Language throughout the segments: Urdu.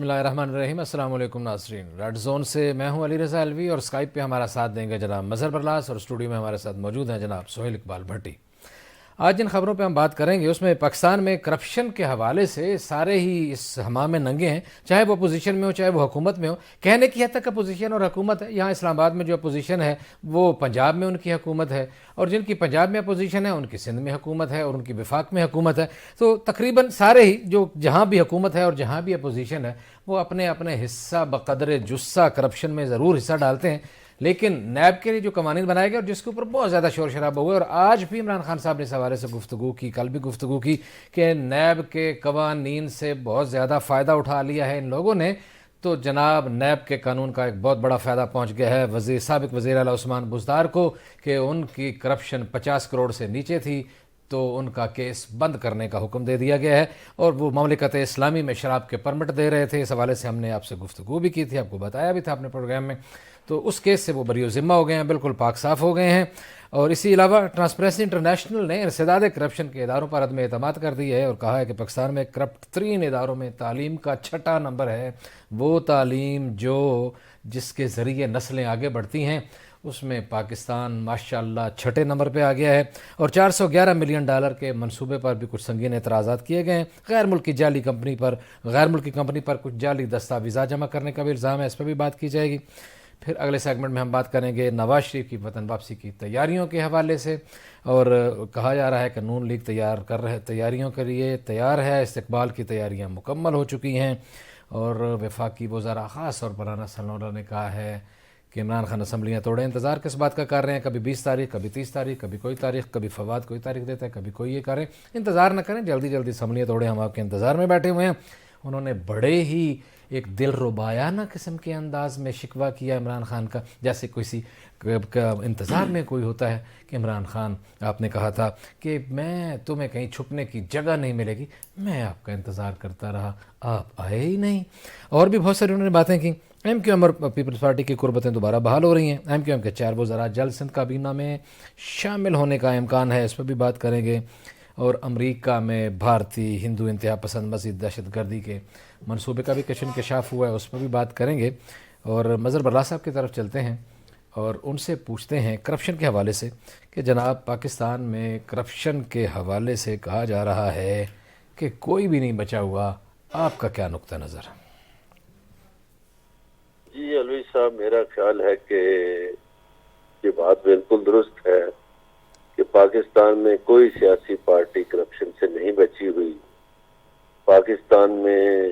بسم اللہ الرحمن الرحیم۔ السلام علیکم ناظرین، ریڈ زون سے میں ہوں علی رضا الوی اور اسکائپ پہ ہمارا ساتھ دیں گے جناب مظہر برلاس، اور اسٹوڈیو میں ہمارے ساتھ موجود ہیں جناب سہیل اقبال بھٹی۔ آج جن خبروں پہ ہم بات کریں گے اس میں پاکستان میں کرپشن کے حوالے سے سارے ہی اس ہمام میں ننگے ہیں، چاہے وہ اپوزیشن میں ہو چاہے وہ حکومت میں ہو۔ کہنے کی حد تک اپوزیشن اور حکومت ہے، یہاں اسلام آباد میں جو اپوزیشن ہے وہ پنجاب میں ان کی حکومت ہے، اور جن کی پنجاب میں اپوزیشن ہے ان کی سندھ میں حکومت ہے، اور ان کی وفاق میں حکومت ہے۔ تو تقریباً سارے ہی جو جہاں بھی حکومت ہے اور جہاں بھی اپوزیشن ہے وہ اپنے اپنے حصہ بقدر جثہ کرپشن میں ضرور حصہ ڈالتے ہیں۔ لیکن نیب کے لیے جو قوانین بنائے گئے اور جس کے اوپر بہت زیادہ شور شرابہ ہوئے، اور آج بھی عمران خان صاحب نے اس حوالے سے گفتگو کی، کل بھی گفتگو کی کہ نیب کے قوانین سے بہت زیادہ فائدہ اٹھا لیا ہے ان لوگوں نے، تو جناب نیب کے قانون کا ایک بہت بڑا فائدہ پہنچ گیا ہے سابق وزیر اعلیٰ عثمان بزدار کو کہ ان کی کرپشن 50 کروڑ سے نیچے تھی تو ان کا کیس بند کرنے کا حکم دے دیا گیا ہے، اور وہ مملکت اسلامی میں شراب کے پرمٹ دے رہے تھے۔ اس حوالے سے ہم نے آپ سے گفتگو بھی کی تھی، آپ کو بتایا بھی تھا اپنے پروگرام میں، تو اس کیس سے وہ بری و ذمہ ہو گئے ہیں، بالکل پاک صاف ہو گئے ہیں۔ اور اسی علاوہ ٹرانسپیرنسی انٹرنیشنل نے انسداد کرپشن کے اداروں پر عدم اعتماد کر دی ہے اور کہا ہے کہ پاکستان میں کرپٹ ترین اداروں میں تعلیم کا 6واں نمبر ہے۔ وہ تعلیم جس کے ذریعے نسلیں آگے بڑھتی ہیں اس میں پاکستان ماشاءاللہ 6 نمبر پہ آ گیا ہے، اور $411 ملین کے منصوبے پر بھی کچھ سنگین اعتراضات کیے گئے ہیں۔ غیر ملکی کمپنی پر کچھ جعلی دستاویزات جمع کرنے کا بھی الزام ہے، اس پر بھی بات کی جائے گی۔ پھر اگلے سیگمنٹ میں ہم بات کریں گے نواز شریف کی وطن واپسی کی تیاریوں کے حوالے سے، اور کہا جا رہا ہے کہ نون لیگ تیاریوں کے لیے تیار ہے، استقبال کی تیاریاں مکمل ہو چکی ہیں، اور وفاقی وزراء خاص طور پر رانا ثانیہ نے کہا ہے کہ عمران خان اسمبلیاں توڑیں۔ انتظار کس بات کا کر رہے ہیں؟ کبھی 20 تاریخ، کبھی 30 تاریخ، کبھی کوئی تاریخ، کبھی فواد کوئی تاریخ دیتا ہے، کبھی کوئی یہ کریں۔ انتظار نہ کریں، جلدی اسمبلیاں توڑیں، ہم آپ کے انتظار میں بیٹھے ہوئے ہیں۔ انہوں نے بڑے ہی ایک دل ربایانہ قسم کے انداز میں شکوہ کیا عمران خان کا، جیسے کسی کا انتظار میں کوئی ہوتا ہے کہ عمران خان آپ نے کہا تھا کہ میں تمہیں کہیں چھپنے کی جگہ نہیں ملے گی، میں آپ کا انتظار کرتا رہا، آپ آئے ہی نہیں۔ اور بھی بہت ساری انہوں نے باتیں کی۔ ایم کیو ایم اور پیپلز پارٹی کی قربتیں دوبارہ بحال ہو رہی ہیں۔ ایم کیو ایم کے 4 وزراء جلد سندھ کابینہ میں شامل ہونے کا امکان ہے، اس پر بھی بات کریں گے۔ اور امریکہ میں بھارتی ہندو انتہا پسند مزید دہشت گردی کے منصوبے کا بھی کشن کشاف ہوا ہے، اس پر بھی بات کریں گے۔ اور مظہر برلاس صاحب کی طرف چلتے ہیں اور ان سے پوچھتے ہیں کرپشن کے حوالے سے کہ جناب پاکستان میں کرپشن کے حوالے سے کہا جا رہا ہے کہ کوئی بھی نہیں بچا ہوا، آپ کا کیا نقطہ نظر؟ جی الوی صاحب، میرا خیال ہے کہ یہ بات بالکل درست ہے کہ پاکستان میں کوئی سیاسی پارٹی کرپشن سے نہیں بچی ہوئی۔ پاکستان میں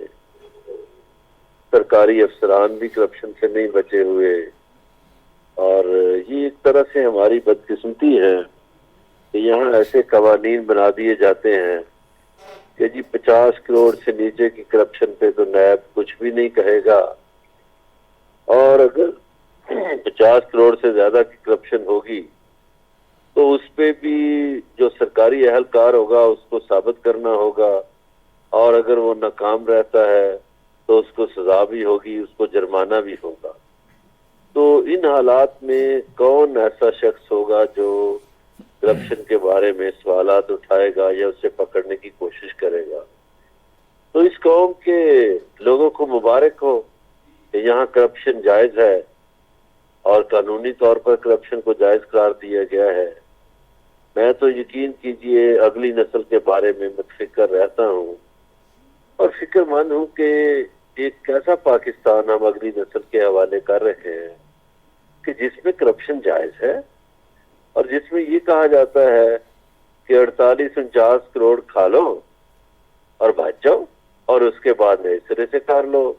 سرکاری افسران بھی کرپشن سے نہیں بچے ہوئے، اور یہ ایک طرح سے ہماری بدقسمتی ہے کہ یہاں ایسے قوانین بنا دیے جاتے ہیں کہ جی 50 کروڑ سے نیچے کی کرپشن پہ تو نیب کچھ بھی نہیں کہے گا، اور اگر 50 کروڑ سے زیادہ کی کرپشن ہوگی تو اس پہ بھی جو سرکاری اہلکار ہوگا اس کو ثابت کرنا ہوگا، اور اگر وہ ناکام رہتا ہے تو اس کو سزا بھی ہوگی، اس کو جرمانہ بھی ہوگا۔ تو ان حالات میں کون ایسا شخص ہوگا جو کرپشن کے بارے میں سوالات اٹھائے گا یا اسے پکڑنے کی کوشش کرے گا؟ تو اس قوم کے لوگوں کو مبارک ہو کہ یہاں کرپشن جائز ہے، اور قانونی طور پر کرپشن کو جائز قرار دیا گیا ہے۔ میں تو یقین کیجئے اگلی نسل کے بارے میں متفکر رہتا ہوں، اور فکر مند ہوں کہ ایک کیسا پاکستان ہم اگلی نسل کے حوالے کر رہے ہیں کہ جس میں کرپشن جائز ہے، اور جس میں یہ کہا جاتا ہے کہ 48-49 کروڑ کھا لو اور بھاگ جاؤ، اور اس کے بعد نئے سرے سے کر لو،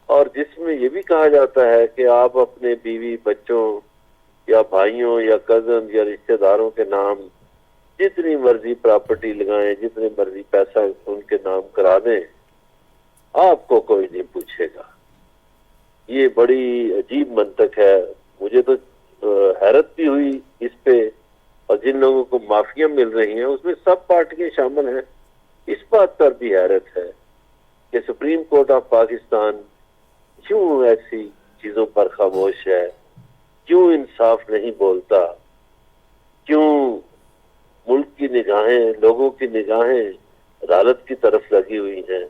اور جس میں یہ بھی کہا جاتا ہے کہ آپ اپنے بیوی بچوں یا بھائیوں یا کزن یا رشتہ داروں کے نام جتنی مرضی پراپرٹی لگائیں، جتنے مرضی پیسہ ان کے نام کرا دیں، آپ کو کوئی نہیں پوچھے گا۔ یہ بڑی عجیب منطق ہے، مجھے تو حیرت بھی ہوئی اس پہ، اور جن لوگوں کو معافیاں مل رہی ہیں اس میں سب پارٹیاں شامل ہیں۔ اس بات پر بھی حیرت ہے کہ سپریم کورٹ آف پاکستان کیوں ایسی چیزوں پر خاموش ہے، کیوں انصاف نہیں بولتا، کیوں ملک کی نگاہیں، لوگوں کی نگاہیں عدالت کی طرف لگی ہوئی ہیں،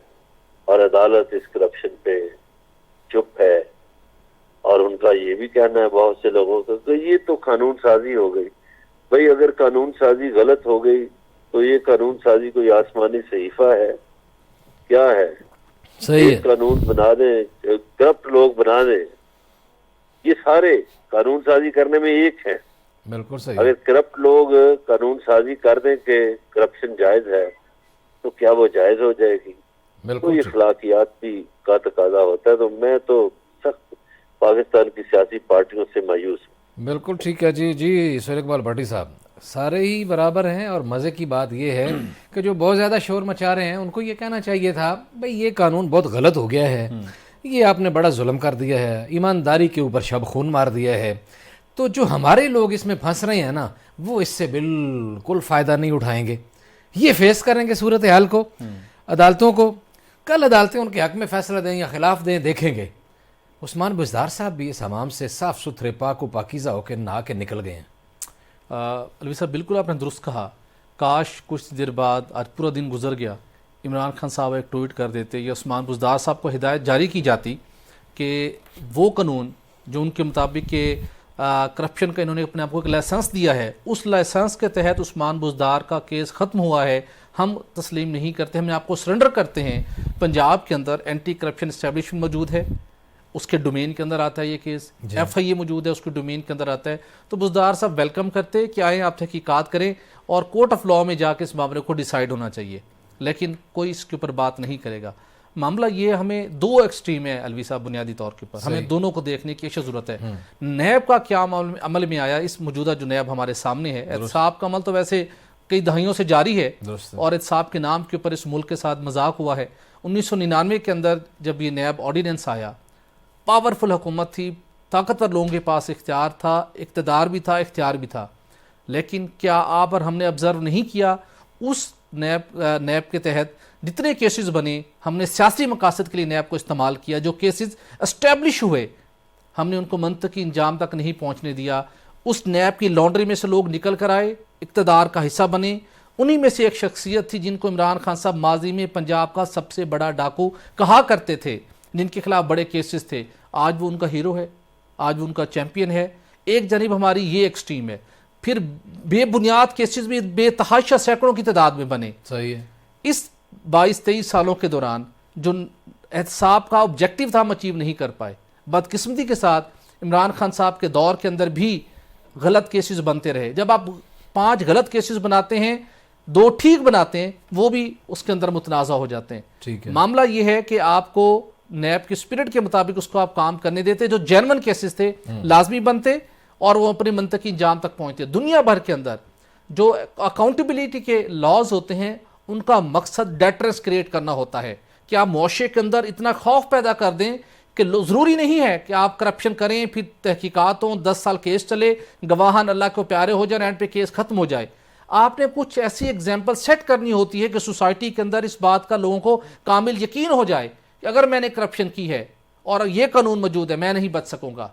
اور عدالت اس کرپشن پہ چپ ہے. اور ان کا یہ بھی کہنا ہے بہت سے لوگوں کا کہ یہ تو قانون سازی ہو گئی. بھئی اگر قانون سازی غلط ہو گئی تو یہ قانون سازی کوئی آسمانی صحیفہ ہے کیا ہے؟ صحیح ہے. ایک قانون بنا دیں, کرپٹ لوگ بنا دیں, یہ سارے قانون سازی کرنے میں ایک ہیں. بالکل صحیح. اگر کرپٹ لوگ قانون سازی کر دیں کہ کرپشن جائز ہے تو کیا وہ جائز ہو جائے گی؟ تو بالکل یہ اخلاقیات بھی کا تقاضا ہوتا ہے. تو میں تو سخت پاکستان کی سیاسی پارٹیوں سے مایوس ہوں. بالکل ٹھیک ہے. جی سہیل اقبال بھٹی صاحب, سارے ہی برابر ہیں, اور مزے کی بات یہ ہے کہ جو بہت زیادہ شور مچا رہے ہیں ان کو یہ کہنا چاہیے تھا بھئی یہ قانون بہت غلط ہو گیا ہے, یہ آپ نے بڑا ظلم کر دیا ہے, ایمانداری کے اوپر شب خون مار دیا ہے. تو جو ہمارے لوگ اس میں پھنس رہے ہیں نا, وہ اس سے بالکل فائدہ نہیں اٹھائیں گے, یہ فیس کریں گے صورتحال کو, عدالتوں کو. کل عدالتیں ان کے حق میں فیصلہ دیں یا خلاف دیں, دیکھیں گے. عثمان بزدار صاحب بھی اس حمام سے صاف ستھرے پاک و پاکیزہ ہو کے نہا کے نکل گئے ہیں. الوی صاحب بالکل آپ نے درست کہا. کاش کچھ دیر بعد, آج پورا دن گزر گیا, عمران خان صاحب ایک ٹویٹ کر دیتے یا عثمان بزدار صاحب کو ہدایت جاری کی جاتی کہ وہ قانون جو ان کے مطابق کہ کرپشن کا انہوں نے اپنے آپ کو ایک لائسنس دیا ہے, اس لائسنس کے تحت عثمان بزدار کا کیس ختم ہوا ہے, ہم تسلیم نہیں کرتے, ہم آپ کو سرنڈر کرتے ہیں. پنجاب کے اندر اینٹی کرپشن اسٹیبلشمنٹ موجود ہے, اس کے ڈومین کے اندر آتا ہے یہ کیس. ایف آئی اے موجود ہے, اس کے ڈومین کے اندر آتا ہے. تو بزدار صاحب ویلکم کرتے کہ آئیں آپ تحقیقات کریں, اور کورٹ آف لاء میں جا کے اس معاملے کو ڈیسائیڈ ہونا چاہیے. لیکن کوئی اس کے اوپر بات نہیں کرے گا. معاملہ یہ ہمیں دو ایکسٹریم ہے الوی صاحب, بنیادی طور کے اوپر ہمیں دونوں کو دیکھنے کی اشد ضرورت ہے. نیب کا کیا عمل میں آیا اس موجودہ جو نیب ہمارے سامنے ہے, احتساب کا عمل تو ویسے کئی دہائیوں سے جاری ہے, اور احتساب کے نام کے اوپر اس ملک کے ساتھ مذاق ہوا ہے. 1999 کے اندر جب یہ نیب آرڈیننس آیا, پاورفل حکومت تھی, طاقتور لوگوں کے پاس اختیار تھا, اقتدار بھی تھا, اختیار بھی تھا. لیکن کیا آپ اور ہم نے آبزرو نہیں کیا اس نیب کے تحت جتنے کیسز بنے, ہم نے سیاسی مقاصد کے لیے نیب کو استعمال کیا. جو کیسز اسٹیبلش ہوئے ہم نے ان کو منطقی انجام تک نہیں پہنچنے دیا. اس نیب کی لانڈری میں سے لوگ نکل کر آئے, اقتدار کا حصہ بنے. انہی میں سے ایک شخصیت تھی جن کو عمران خان صاحب ماضی میں پنجاب کا سب سے بڑا ڈاکو کہا کرتے تھے, جن کے خلاف بڑے کیسز تھے. آج وہ ان کا ہیرو ہے, آج وہ ان کا چیمپئن ہے. ایک جانب ہماری یہ ایکسٹریم ہے, پھر بے بنیاد کیسز بھی بے تحاشا سینکڑوں کی تعداد میں بنے. صحیح ہے. اس 22-23 سالوں کے دوران جو احتساب کا آبجیکٹیو تھا ہم اچیو نہیں کر پائے. بدقسمتی کے ساتھ عمران خان صاحب کے دور کے اندر بھی غلط کیسز بنتے رہے. جب آپ 5 غلط کیسز بناتے ہیں, 2 ٹھیک بناتے ہیں, وہ بھی اس کے اندر متنازع ہو جاتے ہیں. ٹھیک ہے. معاملہ یہ ہے کہ آپ کو نیب کی اسپرٹ کے مطابق اس کو آپ کام کرنے دیتے, جو جینون کیسز تھے لازمی بنتے اور وہ اپنی منطقی انجام تک پہنچتے. دنیا بھر کے اندر جو اکاؤنٹیبلٹی کے لاز ہوتے ہیں ان کا مقصد ڈیٹرنس کریٹ کرنا ہوتا ہے کہ آپ معاشرے کے اندر اتنا خوف پیدا کر دیں کہ ضروری نہیں ہے کہ آپ کرپشن کریں, پھر تحقیقات ہوں, 10 سال کیس چلے, گواہان اللہ کو پیارے ہو جائیں, اینڈ پہ کیس ختم ہو جائے. آپ نے کچھ ایسی ایگزامپل سیٹ کرنی ہوتی ہے کہ سوسائٹی کے اندر اس بات کا لوگوں کو کامل یقین ہو جائے کہ اگر میں نے کرپشن کی ہے اور یہ قانون موجود ہے میں نہیں بچ سکوں گا.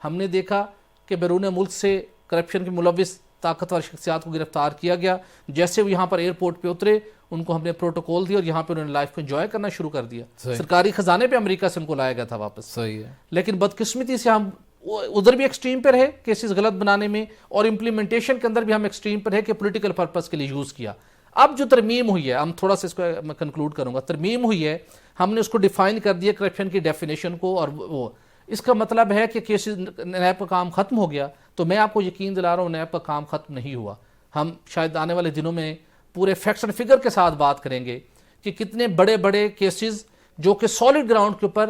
ہم نے دیکھا کہ بیرون ملک سے کرپشن کے ملوث طاقتور شخصیات کو گرفتار کیا گیا. جیسے وہ یہاں پر ایئرپورٹ پہ اترے, ان کو ہم نے پروٹوکول دیا اور یہاں پہ انہوں نے لائف کو انجوائے کرنا شروع کر دیا. سرکاری خزانے پہ امریکہ سے ان کو لایا گیا تھا واپس. صحیح ہے. لیکن بدقسمتی سے ہم ادھر بھی ایکسٹریم پہ رہے کیسز غلط بنانے میں, اور امپلیمنٹیشن کے اندر بھی ہم ایکسٹریم پہ رہے کہ پولیٹیکل پرپس کے لیے یوز کیا. اب جو ترمیم ہوئی ہے, ہم تھوڑا سا اس کو میں کنکلوڈ کروں گا, ترمیم ہوئی ہے, ہم نے اس کو ڈیفائن کر دیا کرپشن کی ڈیفینیشن کو, اور وہ اس کا مطلب ہے کہ کیسز نیب کا کام ختم ہو گیا. تو میں آپ کو یقین دلا رہا ہوں نیب کا کام ختم نہیں ہوا. ہم شاید آنے والے دنوں میں پورے فیکٹس اینڈ فگر کے ساتھ بات کریں گے کہ کتنے بڑے بڑے کیسز جو کہ سالڈ گراؤنڈ کے اوپر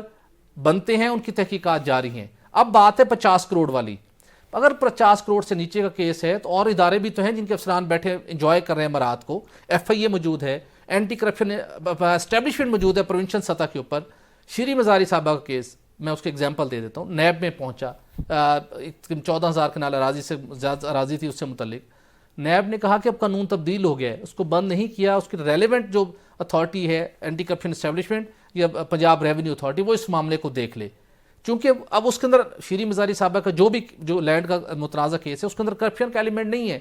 بنتے ہیں ان کی تحقیقات جاری ہیں. اب بات ہے 50 کروڑ والی. اگر 50 کروڑ سے نیچے کا کیس ہے تو اور ادارے بھی تو ہیں جن کے افسران بیٹھے انجوائے کر رہے ہیں امارات کو. ایف آئی اے موجود ہے, اینٹی کرپشن اسٹیبلشمنٹ موجود ہے پروونشن سطح کے اوپر. شیریں مزاری صاحبہ کا کیس میں اس کے ایگزامپل دے دیتا ہوں. نیب میں پہنچا, 14,000 کنال اراضی سے زیادہ اراضی تھی, اس سے متعلق نیب نے کہا کہ اب قانون تبدیل ہو گیا ہے, اس کو بند نہیں کیا. اس کی ریلیونٹ جو اتھارٹی ہے اینٹی کرپشن اسٹیبلشمنٹ یا پنجاب ریونیو اتھارٹی, وہ اس معاملے کو دیکھ لے. چونکہ اب اس کے اندر شیریں مزاری صاحبہ کا جو لینڈ کا متنازع کیس ہے اس کے اندر کرپشن کا ایلیمنٹ نہیں ہے.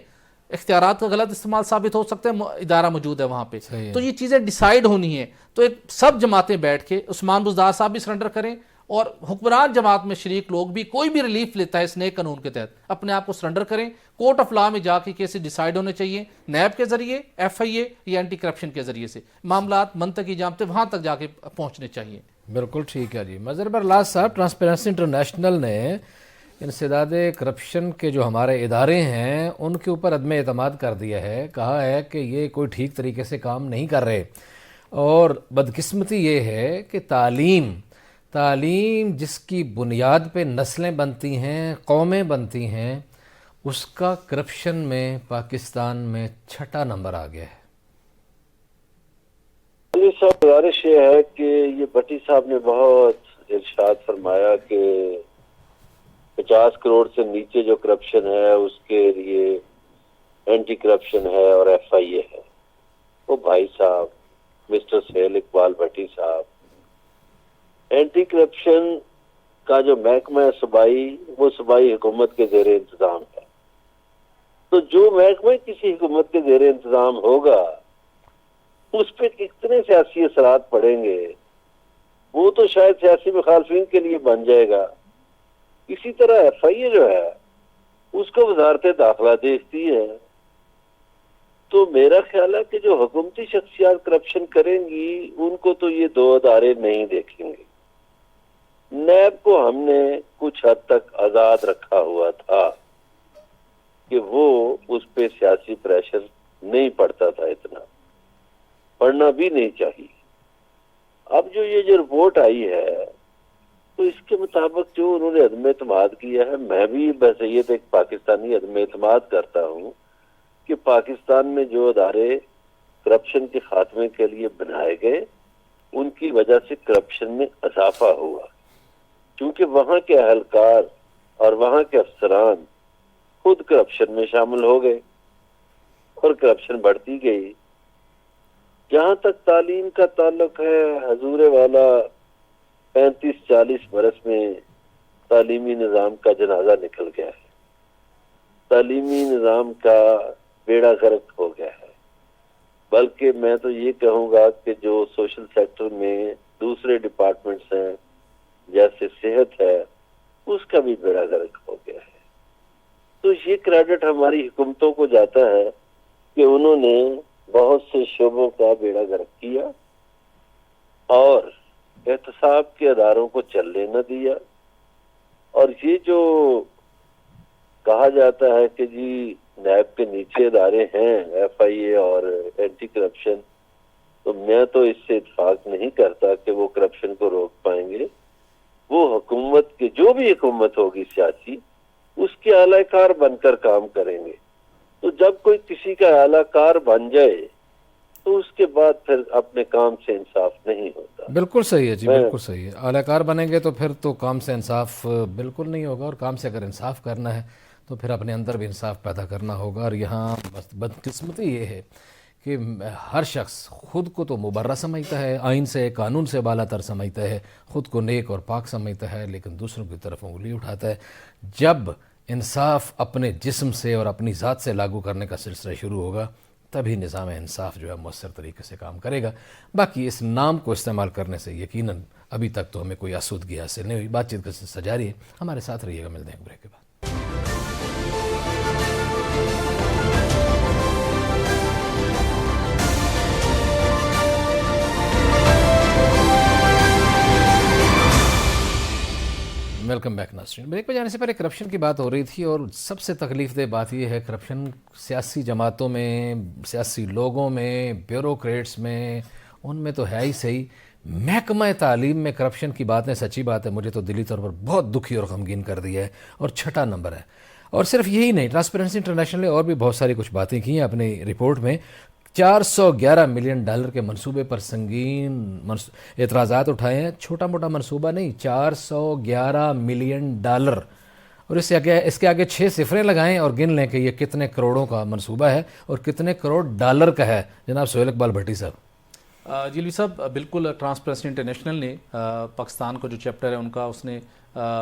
اختیارات کا غلط استعمال ثابت ہو سکتا ہے، ادارہ موجود ہے وہاں پہ، تو یہ چیزیں ڈیسائیڈ ہونی ہیں۔ تو ایک سب جماعتیں بیٹھ کے، عثمان بزدار صاحب بھی سرنڈر کریں، اور حکمران جماعت میں شریک لوگ بھی، کوئی بھی ریلیف لیتا ہے اس نئے قانون کے تحت، اپنے آپ کو سرنڈر کریں، کورٹ آف لا میں جا کے کیسز ڈیسائیڈ ہونے چاہیے، نیب کے ذریعے، ایف آئی اے یا اینٹی کرپشن کے ذریعے سے معاملات منطقی جانتے وہاں تک جا کے پہنچنے چاہیے۔ بالکل ٹھیک ہے جی۔ مظہر برلاس صاحب، ٹرانسپیرنسی انٹرنیشنل نے انسداد کرپشن کے جو ہمارے ادارے ہیں ان کے اوپر عدم اعتماد کر دیا ہے، کہا ہے کہ یہ کوئی ٹھیک طریقے سے کام نہیں کر رہے، اور بدقسمتی یہ ہے کہ تعلیم جس کی بنیاد پہ نسلیں بنتی ہیں، قومیں بنتی ہیں، اس کا کرپشن میں پاکستان میں 6واں نمبر آ گیا ہے۔ علی صاحب، گزارش یہ ہے کہ یہ بھٹی صاحب نے بہت ارشاد فرمایا کہ 50 کروڑ سے نیچے جو کرپشن ہے اس کے لیے اینٹی کرپشن ہے اور ایف آئی اے ہے۔ وہ بھائی صاحب مسٹر سہیل اقبال بھٹی صاحب، اینٹی کرپشن کا جو محکمہ ہے صوبائی، وہ صوبائی حکومت کے زیر انتظام ہے۔ تو جو محکمہ کسی حکومت کے زیر انتظام ہوگا اس پہ کتنے سیاسی اثرات پڑیں گے، وہ تو شاید سیاسی مخالفین کے لیے بن جائے گا۔ اسی طرح ایف آئی اے جو ہے اس کو وزارت داخلہ دیکھتی ہے۔ تو میرا خیال ہے کہ جو حکومتی شخصیات کرپشن کریں گی ان کو تو یہ دو ادارے نہیں دیکھیں گے۔ نیب کو ہم نے کچھ حد تک آزاد رکھا ہوا تھا کہ وہ اس پہ سیاسی پریشر نہیں پڑتا تھا، اتنا پڑھنا بھی نہیں چاہیے۔ اب جو رپورٹ آئی ہے تو اس کے مطابق جو انہوں نے عدم اعتماد کیا ہے، میں بھی بحیثیت ایک پاکستانی عدم اعتماد کرتا ہوں کہ پاکستان میں جو ادارے کرپشن کے خاتمے کے لیے بنائے گئے ان کی وجہ سے کرپشن میں اضافہ ہوا، کیونکہ وہاں کے اہلکار اور وہاں کے افسران خود کرپشن میں شامل ہو گئے اور کرپشن بڑھتی گئی۔ جہاں تک تعلیم کا تعلق ہے، حضور والا 35-40 برس میں تعلیمی نظام کا جنازہ نکل گیا ہے، تعلیمی نظام کا بیڑا غرق ہو گیا ہے۔ بلکہ میں تو یہ کہوں گا کہ جو سوشل سیکٹر میں دوسرے ڈپارٹمنٹس ہیں جیسے صحت ہے، اس کا بھی بیڑا غرق ہو گیا ہے۔ تو یہ کریڈٹ ہماری حکومتوں کو جاتا ہے کہ انہوں نے بہت سے شعبوں کا بیڑا غرق کیا اور احتساب کے اداروں کو چلنے نہ دیا۔ اور یہ جو کہا جاتا ہے کہ جی نیب کے نیچے ادارے ہیں ایف آئی اے اور اینٹی کرپشن، تو میں تو اس سے اتفاق نہیں کرتا کہ وہ کرپشن کو روک پائیں گے۔ وہ حکومت کے جو بھی حکومت ہوگی سیاسی، اس کے اعلی کار بن کر کام کریں گے۔ تو جب کوئی کسی کا اعلی کار بن جائے تو اس کے بعد پھر اپنے کام سے انصاف نہیں ہوتا۔ بالکل صحیح ہے جی، بالکل صحیح ہے۔ اعلی کار بنیں گے تو پھر تو کام سے انصاف بالکل نہیں ہوگا، اور کام سے اگر انصاف کرنا ہے تو پھر اپنے اندر بھی انصاف پیدا کرنا ہوگا۔ اور یہاں بدقسمتی یہ ہے کہ ہر شخص خود کو تو مبرہ سمجھتا ہے، آئین سے، قانون سے بالا تر سمجھتا ہے، خود کو نیک اور پاک سمجھتا ہے، لیکن دوسروں کی طرف انگلی اٹھاتا ہے۔ جب انصاف اپنے جسم سے اور اپنی ذات سے لاگو کرنے کا سلسلہ شروع ہوگا تبھی نظام انصاف جو ہے مؤثر طریقے سے کام کرے گا۔ باقی اس نام کو استعمال کرنے سے یقیناً ابھی تک تو ہمیں کوئی آسودگی حاصل نہیں ہوئی۔ بات چیت کا سلسلہ جاری ہے، ہمارے ساتھ رہیے گا، ملتے ہیں بریک کے بعد۔ ویلکم بیک ناظرین۔ بریک پہ جانے سے پہلے کرپشن کی بات ہو رہی تھی، اور سب سے تکلیف دہ بات یہ ہے کرپشن سیاسی جماعتوں میں، سیاسی لوگوں میں، بیوروکریٹس میں، ان میں تو ہے ہی صحیح۔ محکمہ تعلیم میں کرپشن کی بات ہے، سچی بات ہے، مجھے تو دلی طور پر بہت دکھی اور غمگین کر دیا ہے، اور 6واں نمبر ہے۔ اور صرف یہی نہیں، ٹرانسپیرنسی انٹرنیشنل نے اور بھی بہت ساری کچھ باتیں کی ہیں اپنی رپورٹ میں۔ $411 ملین کے منصوبے پر سنگین اعتراضات اٹھائے ہیں۔ چھوٹا موٹا منصوبہ نہیں، $411 ملین، اور اس کے آگے 6 صفریں لگائیں اور گن لیں کہ یہ کتنے کروڑوں کا منصوبہ ہے اور کتنے کروڑ ڈالر کا ہے۔ جناب سہیل اقبال بھٹی صاحب۔ جی صاحب، بالکل ٹرانسپیرنسی انٹرنیشنل نے پاکستان کا جو چیپٹر ہے ان کا، اس نے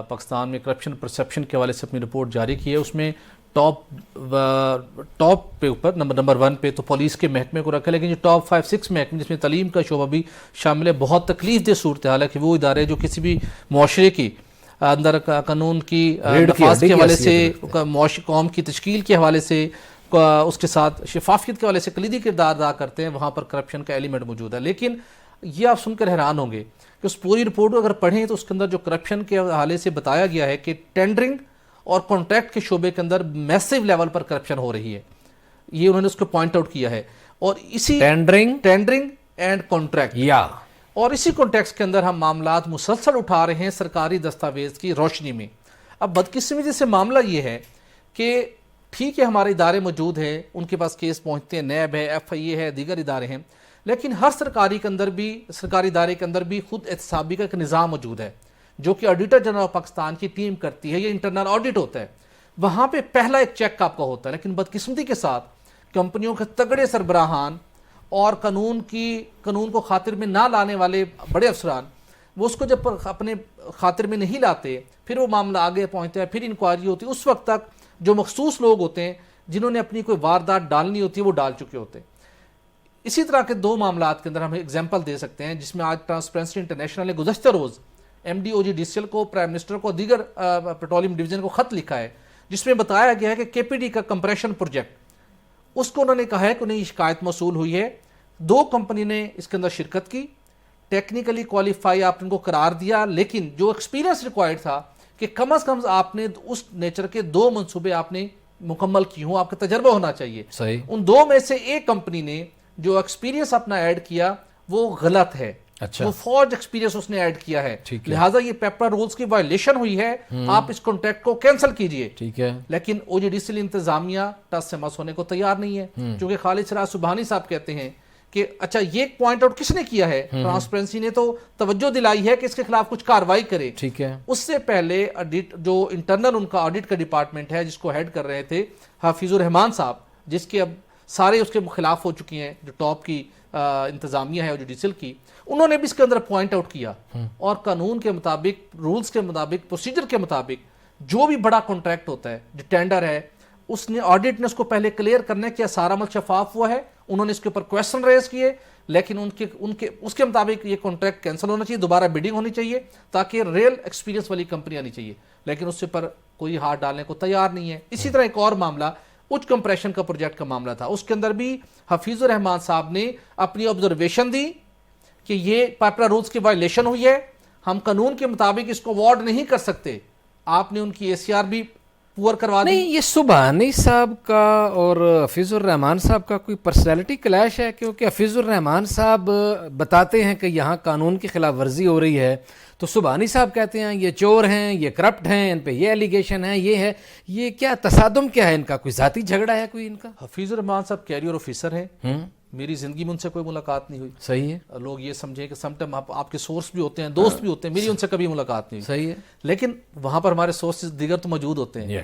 پاکستان میں کرپشن پرسیپشن کے حوالے سے اپنی رپورٹ جاری کی ہے۔ اس میں ٹاپ پہ اوپر نمبر 1 پہ تو پولیس کے محکمے کو رکھا، لیکن جو ٹاپ 5-6 محکمے جس میں تعلیم کا شعبہ بھی شامل ہے، بہت تکلیف دہ صورتحال ہے کہ وہ ادارے جو کسی بھی معاشرے کی اندر قانون کی نفاذ کے حوالے سے، قوم کی تشکیل کے حوالے سے، اس کے ساتھ شفافیت کے حوالے سے کلیدی کردار ادا کرتے ہیں، وہاں پر کرپشن کا ایلیمنٹ موجود ہے۔ لیکن یہ آپ سن کر حیران ہوں گے کہ اس پوری رپورٹ کو اگر پڑھیں تو اس کے اندر جو کرپشن کے حوالے سے بتایا گیا ہے کہ ٹینڈرنگ اور کانٹریکٹ کے شعبے کے اندر میسیو لیول پر کرپشن ہو رہی ہے، یہ انہوں نے اس کو پوائنٹ آؤٹ کیا ہے۔ اور اسی ٹینڈرنگ اینڈ کانٹریکٹ اور اسی کانٹیکسٹ کے اندر ہم معاملات مسلسل اٹھا رہے ہیں سرکاری دستاویز کی روشنی میں۔ اب بدقسمتی سے معاملہ یہ ہے کہ ٹھیک ہے ہمارے ادارے موجود ہیں، ان کے پاس کیس پہنچتے ہیں، نیب ہے، FIA ہے، دیگر ادارے ہیں، لیکن ہر سرکاری ادارے کے اندر بھی خود احتسابی کا ایک نظام موجود ہے جو کہ آڈیٹر جنرل آف پاکستان کی ٹیم کرتی ہے، یہ انٹرنل آڈٹ ہوتا ہے، وہاں پہ پہلا ایک چیک آپ کا ہوتا ہے۔ لیکن بدقسمتی کے ساتھ کمپنیوں کے تگڑے سربراہان اور قانون کو خاطر میں نہ لانے والے بڑے افسران، وہ اس کو جب اپنے خاطر میں نہیں لاتے، پھر وہ معاملہ آگے پہنچتا ہے، پھر انکوائری ہوتی ہے، اس وقت تک جو مخصوص لوگ ہوتے ہیں جنہوں نے اپنی کوئی واردات ڈالنی ہوتی ہے وہ ڈال چکے ہوتے ہیں۔ اسی طرح کے 2 معاملات کے اندر ہم ایگزامپل دے سکتے ہیں جس میں آج ٹرانسپیرنسی انٹرنیشنل نے گزشتہ روز MD OGDCL کو، پرائم منسٹر کو، دیگر پیٹرولیم ڈویژن کو خط لکھا ہے جس میں بتایا گیا ہے کہ KPD کا کمپریشن پروجیکٹ، اس کو انہوں نے کہا ہے کہ انہیں شکایت موصول ہوئی ہے، 2 کمپنی نے اس کے اندر شرکت کی، ٹیکنیکلی کوالیفائی آپ ان کو قرار دیا، لیکن جو ایکسپیرینس ریکوائرڈ تھا کہ کم از کم آپ نے اس نیچر کے 2 منصوبے آپ نے مکمل کی ہوں، آپ کا تجربہ ہونا چاہیے۔ صحیح۔ ان 2 میں سے ایک کمپنی نے جو ایکسپیرینس اپنا ایڈ کیا وہ غلط ہے، وہ فورج ایکسپیرینس اس نے ایڈ کیا ہے، لہٰذا یہ پیپر رولز کی وائلیشن ہوئی ہے، آپ اس کانٹریکٹ کو کینسل کیجئے۔ ٹھیک ہے، لیکن OGDCL انتظامیہ ٹس سے مس ہونے کو تیار نہیں ہے، چونکہ خالد سراج سبحانی صاحب کہتے ہیں کہ اچھا یہ پوائنٹ آؤٹ کس نے کیا ہے، ٹرانسپیرنسی نے تو توجہ دلائی ہے کہ اس کے خلاف کچھ کارروائی کرے۔ ٹھیک ہے، اس سے پہلے جو انٹرنل ان کا آڈٹ کا ڈپارٹمنٹ ہے جس کو ہیڈ کر رہے تھے حفیظ الرحمان صاحب، جس کے اب سارے اس کے خلاف ہو چکی ہیں، جو ٹاپ کی انتظامیہ ہے OGDCL کی، انہوں نے بھی اس کے اندر پوائنٹ آؤٹ کیا، اور قانون کے مطابق، رولز کے مطابق، پروسیجر کے مطابق جو بھی بڑا کانٹریکٹ ہوتا ہے، جو ٹینڈر ہے، اس نے آڈٹ نے اس کو پہلے کلیئر کرنا کہ سارا عمل شفاف ہوا ہے، انہوں نے اس کے اوپر کویسچن ریز کیے، لیکن اس کے مطابق یہ کانٹریکٹ کینسل ہونا چاہیے، دوبارہ بیڈنگ ہونی چاہیے تاکہ ریل ایکسپیرینس والی کمپنی آنی چاہیے، لیکن اس پر کوئی ہاتھ ڈالنے کو تیار نہیں ہے۔ اسی طرح ایک اور معاملہ اچ کمپریشن کا پروجیکٹ کا معاملہ تھا، اس کے اندر بھی حفیظ الرحمان صاحب نے اپنی آبزرویشن دی کہ یہ پیپر رولز کی وائلیشن ہوئی ہے، ہم قانون کے مطابق اس کو وارڈ نہیں کر سکتے، آپ نے ان کی ACR بھی پور کروا دی۔ نہیں، یہ سبحانی صاحب کا اور حفیظ الرحمان صاحب کا کوئی پرسنالٹی کلیش ہے، کیونکہ حفیظ الرحمان صاحب بتاتے ہیں کہ یہاں قانون کی خلاف ورزی ہو رہی ہے، تو سبحانی صاحب کہتے ہیں یہ چور ہیں، یہ کرپٹ ہیں، ان پہ یہ ایلیگیشن ہے، یہ ہے، یہ کیا تصادم کیا ہے ان کا؟ کوئی ذاتی جھگڑا ہے کوئی ان کا؟ حفیظ الرحمان صاحب کیریئر آفیسر ہیں، میری زندگی میں ان سے کوئی ملاقات نہیں ہوئی۔ صحیح ہے، لوگ یہ سمجھیں کہ سم ٹائم آپ کے سورس بھی ہوتے ہیں، دوست بھی ہوتے ہیں، میری ان سے کبھی ملاقات نہیں ہوئی۔ صحیح ہے، لیکن وہاں پر ہمارے سورسز دیگر تو موجود ہوتے ہیں۔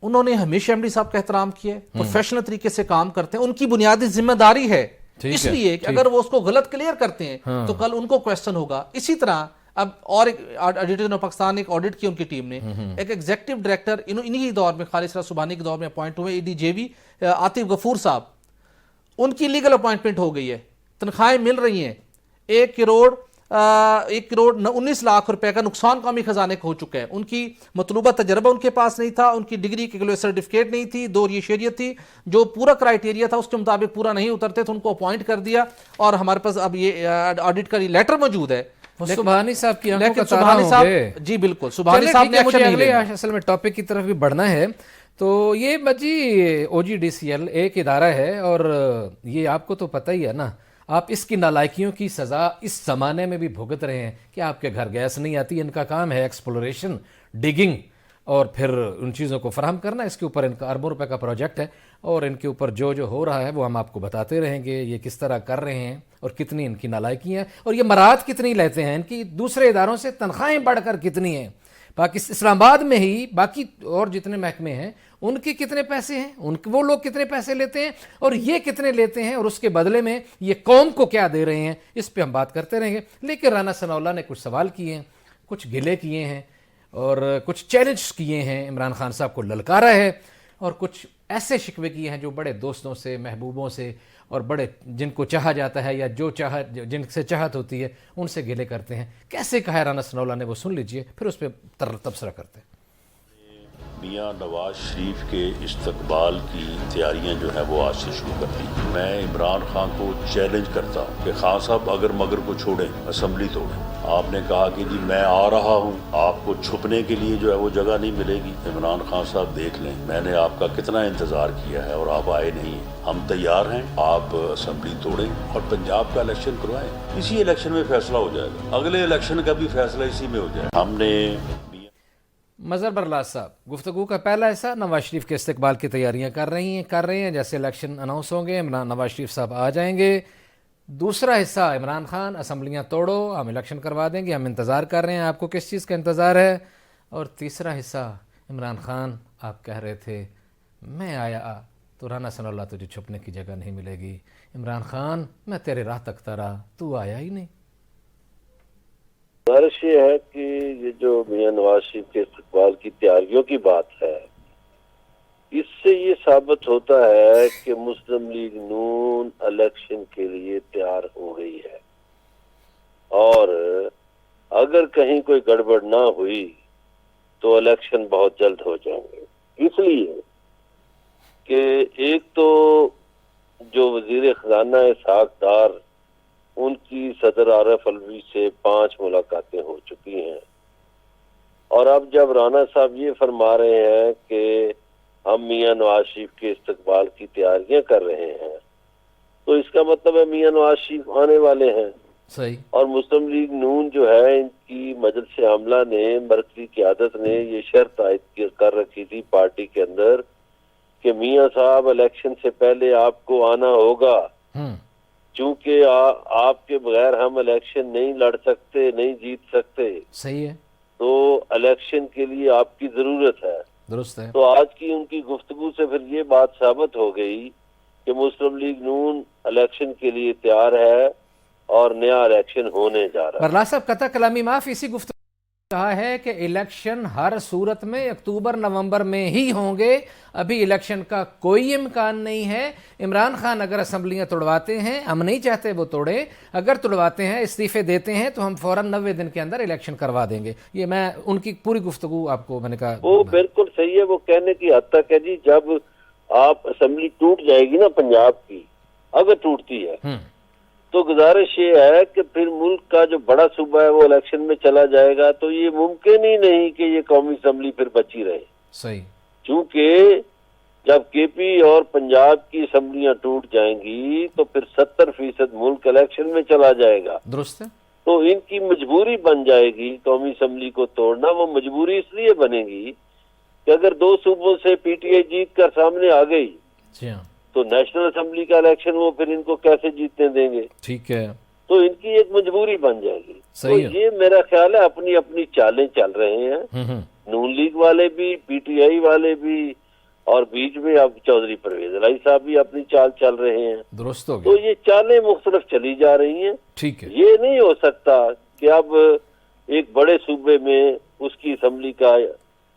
انہوں نے ہمیشہ MD صاحب کا احترام کیا ہے، پروفیشنل طریقے سے کام کرتے ہیں، ان کی بنیادی ذمہ داری ہے، اس لیے کہ اگر وہ اس کو غلط کلیئر کرتے ہیں تو کل ان کو کویسچن ہوگا۔ اسی طرح اب اور ایک آڈیٹر جنرل پاکستان نے ایک آڈٹ کی ان کی ٹیم نے، ایک ایگزیکٹو ڈائریکٹر انہی دور میں خالد سراج سبحانی کے دور میں اپوائنٹ ہوئے ADJV عاطف غفور صاحب، ان کی لیگل اپوائنٹمنٹ ہو گئی ہے، تنخواہیں مل رہی ہیں، 1 کروڑ 19 لاکھ روپے کا نقصان قومی خزانے کو ہو چکا ہے۔ ان کی مطلوبہ تجربہ ان کے پاس نہیں تھا، ان کی ڈگری کی سرٹیفکیٹ نہیں تھی، 2 یہ شہریت تھی، جو پورا کرائیٹیریا تھا اس کے مطابق پورا نہیں اترتے تھے، ان کو اپوائنٹ کر دیا، اور ہمارے پاس اب یہ آڈٹ کا لیٹر موجود ہے۔ سبحانی صاحب کی آنکھوں کا تارا ہوں گے۔ جی بالکل، سبحانی صاحب نے ایکشن نہیں لیا۔ اصل میں ٹاپک کی طرف بھی بڑھنا ہے، تو یہ بجی OGDCL ایک ادارہ ہے، اور یہ آپ کو تو پتہ ہی ہے نا، آپ اس کی نالائکیوں کی سزا اس زمانے میں بھی بھگت رہے ہیں کہ آپ کے گھر گیس نہیں آتی، ان کا کام ہے ایکسپلوریشن، ڈگنگ، اور پھر ان چیزوں کو فراہم کرنا۔ اس کے اوپر ان کا اربوں روپے کا پروجیکٹ ہے، اور ان کے اوپر جو ہو رہا ہے وہ ہم آپ کو بتاتے رہیں گے، یہ کس طرح کر رہے ہیں اور کتنی ان کی نالائکیاں ہیں، اور یہ مراعات کتنی لیتے ہیں، ان کی دوسرے اداروں سے تنخواہیں بڑھ کر کتنی ہیں۔ اسلام آباد میں ہی باقی اور جتنے محکمے ہیں ان کے کتنے پیسے ہیں، وہ لوگ کتنے پیسے لیتے ہیں اور یہ کتنے لیتے ہیں، اور اس کے بدلے میں یہ قوم کو کیا دے رہے ہیں، اس پہ ہم بات کرتے رہیں گے۔ لیکن رانا ثناء اللہ نے کچھ سوال کیے ہیں، کچھ گلے کیے ہیں، اور کچھ چیلنج کیے ہیں، عمران خان صاحب کو للکارا ہے، اور کچھ ایسے شکوے کیے ہیں جو بڑے دوستوں سے، محبوبوں سے اور بڑے جن کو چاہا جاتا ہے یا جن سے چاہت ہوتی ہے ان سے گلے کرتے ہیں. کیسے کہا ہے رانا ثناءاللہ نے، وہ سن لیجئے پھر اس پہ تبصرہ کرتے ہیں. میاں نواز شریف کے استقبال کی تیاریاں جو ہیں وہ آج سے شروع کر دی. میں عمران خان کو چیلنج کرتا ہوں کہ خان صاحب اگر مگر کو چھوڑیں، اسمبلی توڑیں. آپ نے کہا کہ جی میں آ رہا ہوں، آپ کو چھپنے کے لیے جو ہے وہ جگہ نہیں ملے گی. عمران خان صاحب دیکھ لیں، میں نے آپ کا کتنا انتظار کیا ہے اور آپ آئے نہیں ہیں. ہم تیار ہیں، آپ اسمبلی توڑیں اور پنجاب کا الیکشن کروائیں. اسی الیکشن میں فیصلہ ہو جائے گا، اگلے الیکشن کا بھی فیصلہ اسی میں ہو جائے گا. ہم نے مظہر برلاس صاحب، گفتگو کا پہلا حصہ نواز شریف کے استقبال کی تیاریاں کر رہی ہیں. جیسے الیکشن اناؤنس ہوں گے نواز شریف صاحب آ جائیں گے. دوسرا حصہ عمران خان، اسمبلیاں توڑو، ہم الیکشن کروا دیں گے، ہم انتظار کر رہے ہیں، آپ کو کس چیز کا انتظار ہے. اور تیسرا حصہ عمران خان، آپ کہہ رہے تھے میں آیا تو رانا ثناءاللہ تجھے چھپنے کی جگہ نہیں ملے گی. عمران خان میں تیرے راہ تکتا رہا، تو آیا ہی نہیں. گزارش یہ ہے کہ یہ جو میاں نواز شریف کے استقبال کی تیاریوں کی بات ہے، اس سے یہ ثابت ہوتا ہے کہ مسلم لیگ نون الیکشن کے لیے تیار ہو گئی ہے، اور اگر کہیں کوئی گڑبڑ نہ ہوئی تو الیکشن بہت جلد ہو جائیں گے. اس لیے کہ ایک تو جو وزیر خزانہ اسحاق ڈار، ان کی صدر عارف علوی سے 5 ملاقاتیں ہو چکی ہیں، اور اب جب رانا صاحب یہ فرما رہے ہیں کہ ہم میاں نواز شریف کے استقبال کی تیاریاں کر رہے ہیں، تو اس کا مطلب ہے میاں نواز شریف آنے والے ہیں. صحیح. اور مسلم لیگ نون جو ہے، ان کی مجلس عاملہ نے، مرکزی قیادت نے یہ شرط عائد کر رکھی تھی پارٹی کے اندر کہ میاں صاحب الیکشن سے پہلے آپ کو آنا ہوگا، چونکہ آپ کے بغیر ہم الیکشن نہیں لڑ سکتے، نہیں جیت سکتے. صحیح ہے. تو الیکشن کے لیے آپ کی ضرورت ہے. درست ہے. تو آج کی ان کی گفتگو سے پھر یہ بات ثابت ہو گئی کہ مسلم لیگ نون الیکشن کے لیے تیار ہے اور نیا الیکشن ہونے جا رہا ہے. برلاس صاحب قطع کلامی معاف، اسی گفتگو کہا ہے کہ الیکشن ہر صورت میں اکتوبر نومبر میں ہی ہوں گے، ابھی الیکشن کا کوئی امکان نہیں ہے. عمران خان اگر اسمبلیاں توڑواتے ہیں، ہم نہیں چاہتے وہ توڑے، اگر توڑواتے ہیں، استعفے دیتے ہیں تو ہم فوراً 90 دن کے اندر الیکشن کروا دیں گے. یہ میں ان کی پوری گفتگو آپ کو میں نے کہا وہ بالکل صحیح ہے. وہ کہنے کی حد تک ہے جی، جب آپ اسمبلی ٹوٹ جائے گی نا پنجاب کی، اگر ٹوٹتی ہے تو گزارش یہ ہے کہ پھر ملک کا جو بڑا صوبہ ہے وہ الیکشن میں چلا جائے گا. تو یہ ممکن ہی نہیں کہ یہ قومی اسمبلی پھر بچی رہے. صحیح. چونکہ جب کے پی اور پنجاب کی اسمبلیاں ٹوٹ جائیں گی تو پھر 70% ملک الیکشن میں چلا جائے گا. درست ہے. تو ان کی مجبوری بن جائے گی قومی اسمبلی کو توڑنا. وہ مجبوری اس لیے بنے گی کہ اگر 2 صوبوں سے پی ٹی آئی جیت کر سامنے آ گئی تو نیشنل اسمبلی کا الیکشن وہ پھر ان کو کیسے جیتنے دیں گے. ٹھیک ہے. تو ان کی ایک مجبوری بن جائے گی. تو یہ میرا خیال ہے اپنی اپنی چالیں چل رہے ہیں، نون لیگ والے بھی، پی ٹی آئی والے بھی، اور بیچ میں اب چودھری پرویز الہی صاحب بھی اپنی چال چل رہے ہیں. درست ہو گیا. تو یہ چالیں مختلف چلی جا رہی ہیں. ٹھیک ہے. یہ نہیں ہو سکتا کہ اب ایک بڑے صوبے میں اس کی اسمبلی کا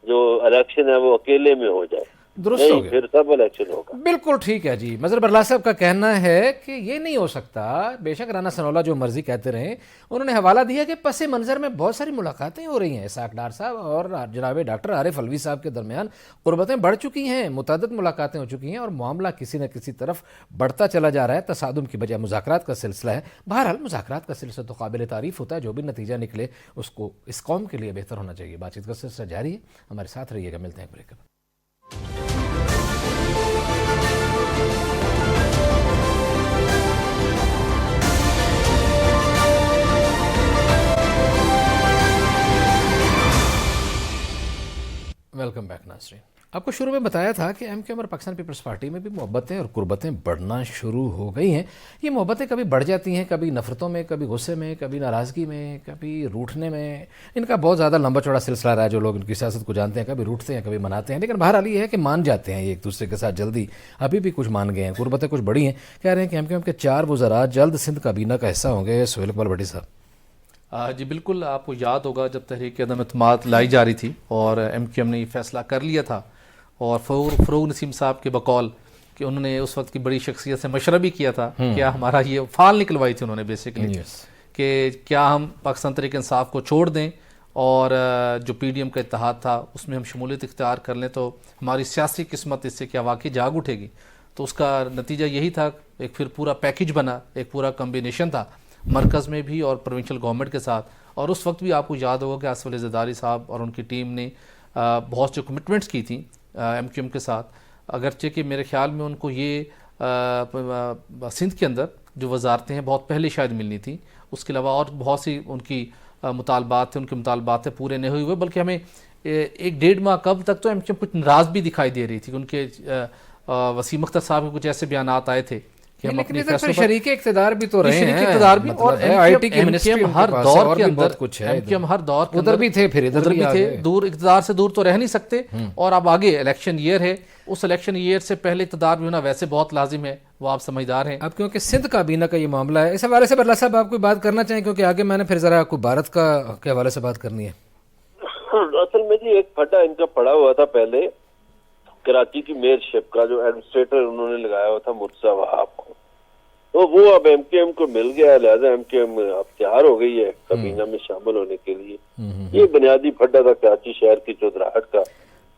جو الیکشن ہے وہ اکیلے میں ہو جائے. درست ہو گیا. پھر سب الیکشن ہوگا. بالکل ٹھیک ہے جی. مظہر برلاس صاحب کا کہنا ہے کہ یہ نہیں ہو سکتا. بے شک رانا ثناءاللہ جو مرضی کہتے رہیں، انہوں نے حوالہ دیا کہ پس منظر میں بہت ساری ملاقاتیں ہو رہی ہیں اسحاق ڈار صاحب اور جناب ڈاکٹر عارف علوی صاحب کے درمیان. قربتیں بڑھ چکی ہیں، متعدد ملاقاتیں ہو چکی ہیں اور معاملہ کسی نہ کسی طرف بڑھتا چلا جا رہا ہے. تصادم کی بجائے مذاکرات کا سلسلہ ہے. بہرحال مذاکرات کا سلسلہ تو قابل تعریف ہوتا ہے، جو بھی نتیجہ نکلے اس کو اس قوم کے لیے بہتر ہونا چاہیے. بات چیت کا سلسلہ جاری ہے، ہمارے ساتھ رہیے گا. ملتے ہیں بریک. ویلکم بیک ناظرین. آپ کو شروع میں بتایا تھا کہ ایم کیو ایم اور پاکستان پیپلز پارٹی میں بھی محبتیں اور قربتیں بڑھنا شروع ہو گئی ہیں. یہ محبتیں کبھی بڑھ جاتی ہیں، کبھی نفرتوں میں، کبھی غصے میں، کبھی ناراضگی میں، کبھی روٹھنے میں. ان کا بہت زیادہ لمبا چوڑا سلسلہ رہا ہے. جو لوگ ان کی سیاست کو جانتے ہیں کبھی روٹھتے ہیں کبھی مناتے ہیں، لیکن بہرحال یہ ہے کہ مان جاتے ہیں ایک دوسرے کے ساتھ جلدی. ابھی بھی کچھ مان گئے ہیں، قربتیں کچھ بڑی ہیں. کہہ رہے ہیں کہ ایم کیو ایم کے 4 وزراء جلد سندھ کابینہ کا حصہ ہوں گے. سہیل اقبال بھٹی صاحب، جی بالکل، آپ کو یاد ہوگا جب تحریک عدم اعتماد لائی جا رہی تھی اور ایم کیو ایم نے یہ فیصلہ کر لیا تھا، اور فروغ نسیم صاحب کے بقول کہ انہوں نے اس وقت کی بڑی شخصیت سے مشورہ بھی کیا تھا، کیا ہمارا یہ فال نکلوائی تھی انہوں نے بیسیکلی کہ کیا ہم پاکستان تحریک انصاف کو چھوڑ دیں اور جو پی ڈی ایم کا اتحاد تھا اس میں ہم شمولیت اختیار کر لیں تو ہماری سیاسی قسمت اس سے کیا واقعی جاگ اٹھے گی. تو اس کا نتیجہ یہی تھا، ایک پھر پورا پیکج بنا، ایک پورا کمبینیشن تھا مرکز میں بھی اور پروونشل گورنمنٹ کے ساتھ. اور اس وقت بھی آپ کو یاد ہوگا کہ آصف علی زرداری صاحب اور ان کی ٹیم نے بہت سی کمٹمنٹس کی تھیں ایم کیو ایم کے ساتھ، اگرچہ کہ میرے خیال میں ان کو یہ سندھ کے اندر جو وزارتیں ہیں بہت پہلے شاید ملنی تھیں. اس کے علاوہ اور بہت سی ان کی مطالبات تھے، ان کے مطالبات پورے نہیں ہوئے، بلکہ ہمیں ایک ڈیڑھ ماہ قبل تک تو ایم کیو ایم کچھ ناراض بھی دکھائی دے رہی تھی. ان کے وسیم اختر صاحب کے کچھ ایسے بیانات آئے تھے کہ ہم اپنی فیصلوں پر شریک اقتدار بھی تو رہے ہیں، اقتدار بھی، اور آئی ٹی کی ایم منسٹری کیو ایم ہر دور کے اندر کچھ ہے، ایم کیو ایم ہر دور کے ادھر بھی تھے، پھر ادھر بھی تھے، دور اقتدار سے دور تو رہ نہیں سکتے. اور اب آگے الیکشن ایئر ہے، اس الیکشن ایئر سے پہلے اقتدار بھی ہونا ویسے بہت لازم ہے، وہ آپ سمجھدار ہیں. اب کیونکہ سندھ کابینہ کا یہ معاملہ ہے، اس حوالے سے برلا صاحب آپ کوئی بات کرنا چاہیں، کیونکہ آگے میں نے پھر ذرا آپ کو بھارت کا کے حوالے سے بات کرنی ہے. اصل میں جی ایک پھٹا ان کا پڑا ہوا تھا پہلے کراچی کی میئر شپ کا، جو ایڈمنسٹریٹر انہوں نے لگایا ہوا تھا مرتضی وہاب کو، تو وہ اب ایم کیو ایم کو مل گیا ہے، لہٰذا ایم کیو ایم اب تیار ہو گئی ہے کابینہ میں شامل ہونے کے لیے. یہ بنیادی پھٹا تھا کراچی شہر کی چودراہٹ کا،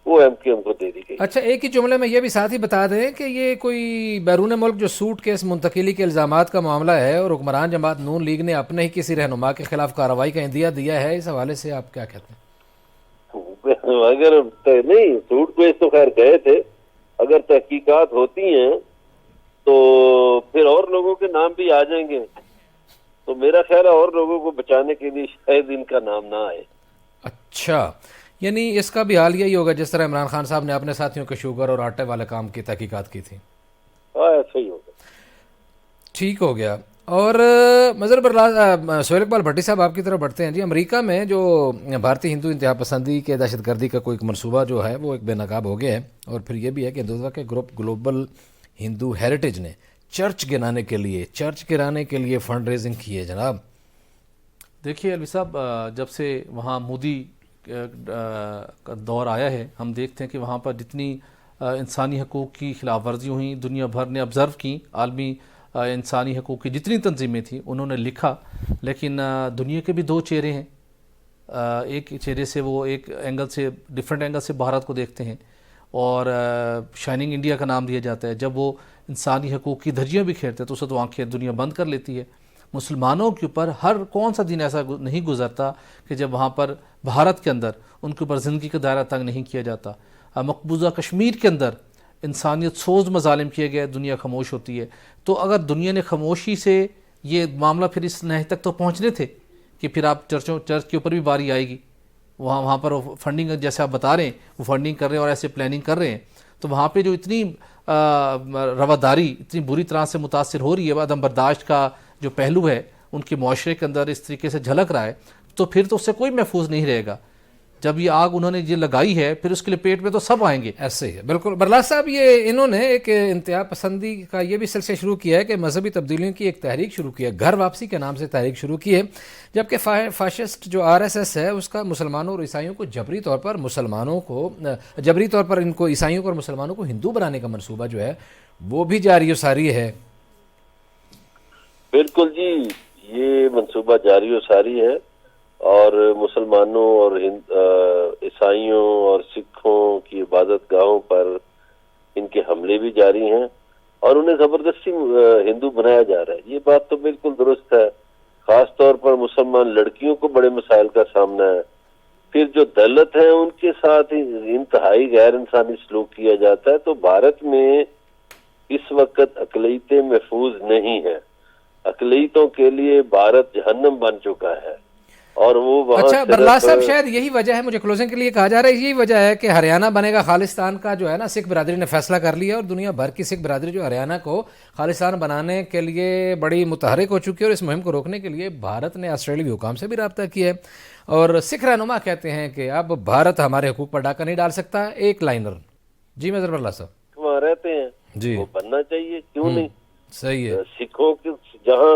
وہ ایم کیو ایم کو دے دی گئی. اچھا، ایک ہی جملے میں یہ بھی ساتھ ہی بتا دیں کہ یہ کوئی بیرون ملک جو سوٹ کیس منتقلی کے الزامات کا معاملہ ہے اور حکمران جماعت نون لیگ نے اپنے ہی کسی رہنما کے خلاف کارروائی کا عندیہ دیا ہے، اس حوالے سے آپ کیا کہتے ہیں؟ اگر نہیں سوٹ کیس تو خیر گئے تھے، اگر تحقیقات ہوتی ہیں تو پھر اور لوگوں کے نام بھی آ جائیں گے، تو میرا خیال ہے اور لوگوں کو بچانے کے لیے شاید ان کا نام نہ آئے. اچھا، یعنی اس کا بھی حال یہی ہوگا جس طرح عمران خان صاحب نے اپنے ساتھیوں کے شوگر اور آٹے والے کام کی تحقیقات کی تھی. ہاں ایسا ہی ہوگا. ٹھیک ہو گیا. اور مظہر سہیل اقبال بھٹی صاحب آپ کی طرف بڑھتے ہیں. جی، امریکہ میں جو بھارتی ہندو انتہا پسندی کے دہشت گردی کا کوئی منصوبہ جو ہے وہ ایک بے نقاب ہو گیا ہے، اور پھر یہ بھی ہے کہ ہندوتوا کے گروپ گلوبل ہندو ہیریٹیج نے چرچ گرانے کے لیے فنڈ ریزنگ کی ہے. جناب دیکھیے الوی صاحب، جب سے وہاں مودی کا دور آیا ہے، ہم دیکھتے ہیں کہ وہاں پر جتنی انسانی حقوق کی خلاف ورزی ہوئیں دنیا بھر نے آبزرو کی. عالمی انسانی حقوق کی جتنی تنظیمیں تھیں انہوں نے لکھا، لیکن دنیا کے بھی دو چہرے ہیں. ایک چہرے سے وہ ایک اینگل سے ڈیفرنٹ اینگل سے بھارت کو دیکھتے ہیں، اور شائننگ انڈیا کا نام دیا جاتا ہے. جب وہ انسانی حقوق کی دھجیاں بھی کھیرتے ہیں تو اسے تو آنکھیں دنیا بند کر لیتی ہے. مسلمانوں کے اوپر ہر کون سا دن ایسا نہیں گزرتا کہ جب وہاں پر بھارت کے اندر ان کے اوپر زندگی کا دائرہ تنگ نہیں کیا جاتا. مقبوضہ کشمیر کے اندر انسانیت سوز مظالم کیے گئے، دنیا خاموش ہوتی ہے. تو اگر دنیا نے خاموشی سے یہ معاملہ پھر اس نہج تک تو پہنچنے تھے کہ پھر آپ چرچ کے اوپر بھی باری آئے گی. وہاں پر فنڈنگ جیسے آپ بتا رہے ہیں وہ فنڈنگ کر رہے ہیں اور ایسے پلاننگ کر رہے ہیں، تو وہاں پہ جو اتنی رواداری اتنی بری طرح سے متاثر ہو رہی ہے، عدم برداشت کا جو پہلو ہے ان کے معاشرے کے اندر اس طریقے سے جھلک رہا ہے، تو پھر تو اس سے کوئی محفوظ نہیں رہے گا. جب یہ آگ انہوں نے یہ لگائی ہے پھر اس کے لیے پیٹ میں تو سب آئیں گے. ایسے ہی ہے بالکل. برلاس صاحب، یہ انہوں نے ایک انتہا پسندی کا یہ بھی سلسلہ شروع کیا ہے کہ مذہبی تبدیلیوں کی ایک تحریک شروع کی ہے، گھر واپسی کے نام سے تحریک شروع کی ہے، جبکہ فاشسٹ جو RSS ہے اس کا مسلمانوں اور عیسائیوں کو جبری طور پر ان کو عیسائیوں کو اور مسلمانوں کو ہندو بنانے کا منصوبہ جو ہے وہ بھی جاری و ساری ہے. بالکل جی، یہ منصوبہ جاری و ساری ہے، اور مسلمانوں اور عیسائیوں اور سکھوں کی عبادت گاہوں پر ان کے حملے بھی جاری ہیں اور انہیں زبردستی ہندو بنایا جا رہا ہے. یہ بات تو بالکل درست ہے. خاص طور پر مسلمان لڑکیوں کو بڑے مسائل کا سامنا ہے. پھر جو دلت ہیں ان کے ساتھ انتہائی غیر انسانی سلوک کیا جاتا ہے. تو بھارت میں اس وقت اقلیتیں محفوظ نہیں ہیں. اقلیتوں کے لیے بھارت جہنم بن چکا ہے، اور وہ وہاں. اچھا برلاس صاحب، شاید یہی وجہ ہے، مجھے کلوزنگ کے لیے کہا جا رہا ہے یہی وجہ ہے کہ ہریانہ بنے گا خالصتان کا جو ہے نا سکھ برادری نے فیصلہ کر لیا، اور دنیا بھر کی سکھ برادری جو ہریانہ کو خالصتان بنانے کے لیے بڑی متحرک ہو چکی ہے، اور اس مہم کو روکنے کے لیے بھارت نے آسٹریلیائی حکام سے بھی رابطہ کیا ہے. اور سکھ رہنما کہتے ہیں کہ اب بھارت ہمارے حقوق پر ڈاکہ نہیں ڈال سکتا. ایک لائنر. جی مظہر برلاس صاحب، وہاں رہتے ہیں جی، وہ بننا چاہیے، کیوں نہیں؟ صحیح ہے. سکھوں کے جہاں